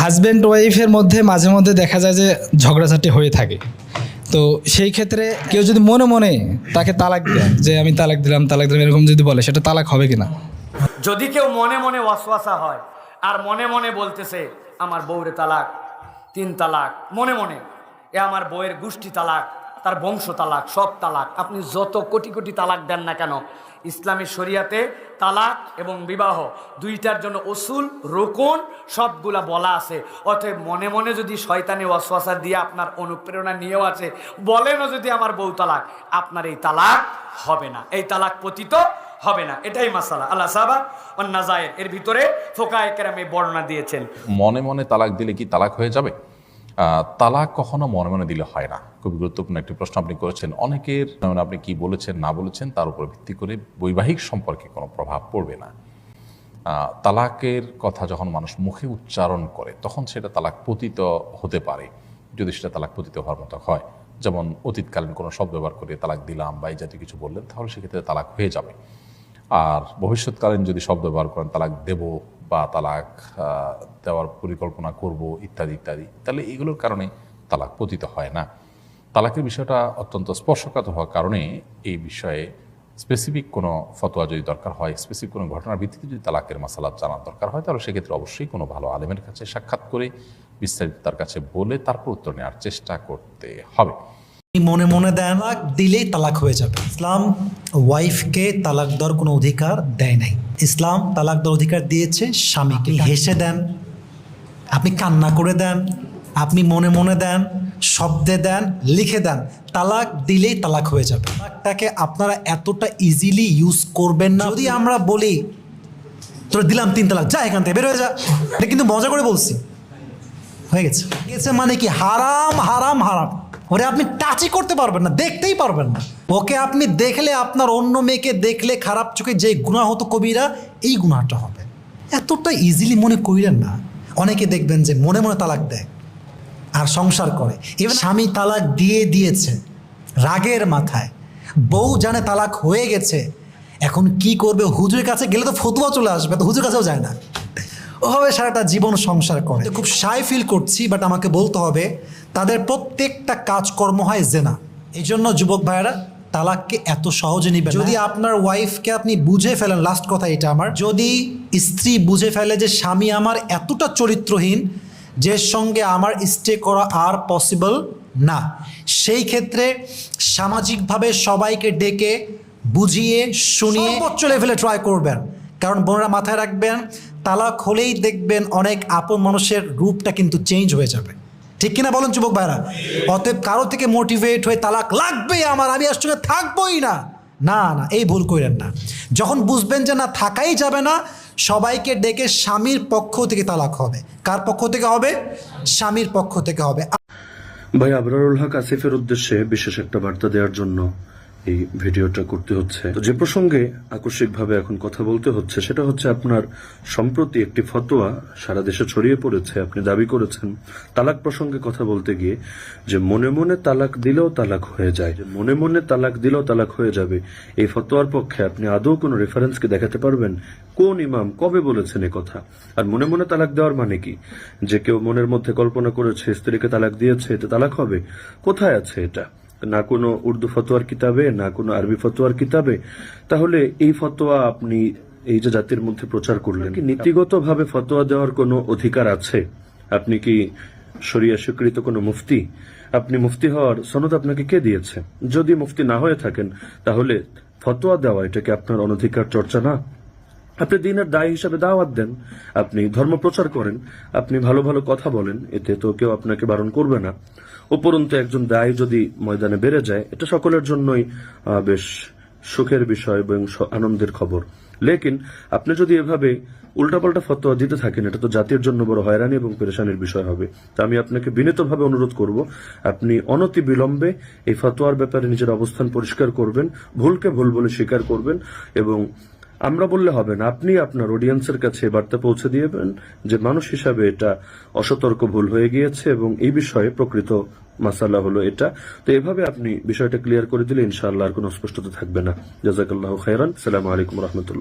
Husband ওয়াইফের মধ্যে মাঝে মধ্যে দেখা যায় যে ঝগড়াঝাটি হয়ে থাকে। তো সেই ক্ষেত্রে কেউ যদি মনে মনে তাকে তালাক দেয়, যে আমি তালাক দিলাম এরকম যদি বলে, সেটা তালাক হবে কিনা? যদি কেউ মনে মনে ওয়াসওয়াসা হয় আর মনে মনে বলতেছে আমার বউরে তালাক, 3 তালাক, মনে মনে এ আমার বউয়ের গোষ্ঠী তালাক, তার বংশ তালাক, সব তালাক, আপনি যত কোটি কোটি তালাক দেন না কেন, ইসলামী শরিয়াতে তালাক এবং বিবাহ দুইটার জন্য উসুল রুকুন সবগুলা বলা আছে। অতএব মনে মনে যদি শয়তানি ওয়াসওয়াসা দিয়ে আপনার অনুপ্রেরণা নিয়েও আছে, বলেনও যদি আমার বউ তালাক, আপনার এই তালাক হবে না, এই তালাক পতিত হবে না। এটাই মাসালা। আল্লাহ সাহাবা ও নাজায়ের এর ভিতরে ফোকায়ে কেরামে বর্ণনা দিয়েছেন। মনে মনে তালাক দিলে কি তালাক হয়ে যাবে? তালাক কখনো মনে মনে দিলে হয় না। খুবই গুরুত্বপূর্ণ একটি প্রশ্ন আপনি করেছেন। অনেকের আপনি কি বলেছেন না বলেছেন তার উপর ভিত্তি করে বৈবাহিক সম্পর্কে কোনো প্রভাব পড়বে না। তালাকের কথা যখন মানুষ মুখে উচ্চারণ করে তখন সেটা তালাক পতিত হতে পারে, যদি সেটা তালাক পতিত হওয়ার মতো হয়। যেমন অতীতকালীন কোনো শব্দ ব্যবহার করে তালাক দিলাম বা এই জাতীয় কিছু বললেন, তাহলে সেক্ষেত্রে তালাক হয়ে যাবে। আর ভবিষ্যৎকালীন যদি শব্দ ব্যবহার করেন তালাক দেব বা তালাক দেওয়ার পরিকল্পনা করব ইত্যাদি ইত্যাদি, তাহলে এগুলোর কারণে তালাক পতিত হয় না। তালাকের বিষয়টা অত্যন্ত স্পর্শকাতর হওয়ার কারণে এই বিষয়ে স্পেসিফিক কোনো ফতোয়া যদি দরকার হয়, স্পেসিফিক কোনো ঘটনার ভিত্তিতে যদি তালাকের মাসালাত জানার দরকার হয়, তাহলে সেক্ষেত্রে অবশ্যই কোনো ভালো আলেমের কাছে সাক্ষাৎ করে বিস্তারিত তার কাছে বলে তারপর উত্তর নেওয়ার চেষ্টা করতে হবে। মনে মনে দেন, তালাক দিলেই তালাক হয়ে যাবে। ইসলাম ওয়াইফকে তালাক দেওয়ার কোনো অধিকার দেয় নাই। ইসলাম তালাক দেওয়ার অধিকার দিয়েছে স্বামীকে। হেসে দেন, আপনি কান্না করে দেন, আপনি মনে মনে দেন, শব্দে দেন, লিখে দেন, তালাক দিলেই তালাক হয়ে যাবে। তালাকটাকে আপনারা এতটা ইজিলি ইউজ করবেন না। যদি আমরা বলি তোর দিলাম 3 তালাক, যা এখান থেকে বের হয়ে যা, এটা কিন্তু মজা করে বলছি, হয়ে গেছে। মানে কি হারাম হারাম হারাম, ওরে আপনি টাচই করতে পারবেন না, দেখতেই পারবেন না। ওকে আপনি দেখলে আপনার অন্য মেয়েকে দেখলে খারাপ চোখে যে গুনাহ হতো কবিরা, এই গুনাহটা হবে। এতটা ইজিলি মনে করিলেন না। অনেকে দেখবেন যে মনে মনে তালাক দেয় আর সংসার করে। এবার স্বামী তালাক দিয়েছে রাগের মাথায়, বউ জানে তালাক হয়ে গেছে, এখন কি করবে? হুজুরের কাছে গেলে তো ফতোয়া চলে আসবে, তো হুজুরের কাছেও যায় না, ওভাবে সারাটা জীবন সংসার করে। খুব শাই ফিল করছি, বাট আমাকে বলতে হবে তাদের প্রত্যেকটা কাজকর্ম হয় জেনা। এই জন্য যুবক ভাইয়েরা তালাককে এত সহজে নিবেন। যদি আপনার ওয়াইফকে আপনি বুঝে ফেলেন, লাস্ট কথা এটা আমার, যদি স্ত্রী বুঝে ফেলে যে স্বামী আমার এতটা চরিত্রহীন যে সঙ্গে আমার স্টে করা আর পসিবল না, সেই ক্ষেত্রে সামাজিকভাবে সবাইকে ডেকে বুঝিয়ে শুনিয়ে সর্বোচ্চ লেভেলে ট্রাই করবেন। কারণ বোনেরা মাথায় রাখবেন, তালাক হলেই দেখবেন অনেক আপন মানুষের রূপটা কিন্তু চেঞ্জ হয়ে যাবে। ঠিক কিনা বলেন যুবক ভাইরা? অতএব কারো থেকে মোটিভেট হয়ে তালাক লাগবেই আমার, আমি আর সঙ্গে থাকবোই না, না না, এই ভুল করেন না। যখন বুঝবেন যে না থাকাই যাবে না, সবাইকে ডেকে স্বামীর পক্ষ থেকে তালাক হবে। কার পক্ষ থেকে হবে? স্বামীর পক্ষ থেকে হবে। ভাই আবরারুল হক আসিফের উদ্দেশ্যে বিশেষ একটা বার্তা দেওয়ার জন্য এই ভিডিওটা করতে হচ্ছে। তো যে প্রসঙ্গে আকস্মিকভাবে এখন কথা বলতে হচ্ছে সেটা হচ্ছে আপনার সম্প্রতি একটি ফতোয়া সারা দেশে ছড়িয়ে পড়েছে। আপনি দাবি করেছেন তালাক প্রসঙ্গে কথা বলতে গিয়ে যে মনে মনে তালাক দিলেও তালাক হয়ে যায়, যে মনে মনে তালাক দিলেও তালাক হয়ে যাবে। এই ফতোয়ার পক্ষে আপনি আদৌ কোনো রেফারেন্সকে দেখাতে পারবেন? কোন ইমাম কবে বলেছেন এ কথা? আর মনে মনে তালাক দেওয়ার মানে কি? যে কেউ মনের মধ্যে কল্পনা করেছে স্ত্রীকে তালাক দিয়েছে, এতে তালাক হবে? কোথায় আছে এটা? না কোনো উর্দু ফতোয়ার কিতাবে, না কোনো আরবি ফতোয়ার কিতাবে। তাহলে এই ফতোয়া আপনি এই যে জাতির মধ্যে প্রচার করলেন, কি নীতিগতভাবে ফতোয়া দেওয়ার কোনো অধিকার আছে? আপনি কি শরিয়া স্বীকৃত কোনো মুফতি? আপনি মুফতি হওয়ার সনদ আপনাকে কে দিয়েছে? যদি মুফতি না হয়ে থাকেন তাহলে ফতোয়া দেওয়া এটা কি আপনার অনধিকার চর্চা না? আপনি দিনের দায়ী হিসাবে দাওয়াত দেন, আপনি ধর্ম প্রচার করেন, আপনি ভালো ভালো কথা বলেন, এতে তো কেউ আপনাকে বারণ করবে না। উপরন্তু একজন দায়ী যদি ময়দানে বেড়ে যায়, এটা সকলের জন্যই বেশ সুখের বিষয় এবং আনন্দের খবর। লেকিন আপনি যদি এভাবে উল্টাপাল্টা ফতোয়া দিতে থাকেন, এটা তো জাতির জন্য বড় হয়রানি এবং পেরেশানির বিষয় হবে। তো আমি আপনাকে বিনীতভাবে অনুরোধ করব, আপনি অনতি বিলম্বে এই ফতোয়ার ব্যাপারে নিজের অবস্থান পরিষ্কার করবেন, ভুলকে ভুল বলে স্বীকার করবেন এবং আমরা বললে হবে না, আপনি আপনার অডিয়েন্সের কাছে বার্তা পৌঁছে দিয়েবেন যে মানুষ হিসাবে এটা অসতর্ক ভুল হয়ে গিয়েছে এবং এই বিষয়ে প্রকৃত মাসালা হলো এটা। তো এভাবে আপনি বিষয়টা ক্লিয়ার করে দিলে ইনশাআল্লাহ আর কোনো অস্পষ্টতা থাকবে না। জাযাকাল্লাহু খাইরান। আসসালামু আলাইকুম ওয়া রাহমাতুল্লাহ।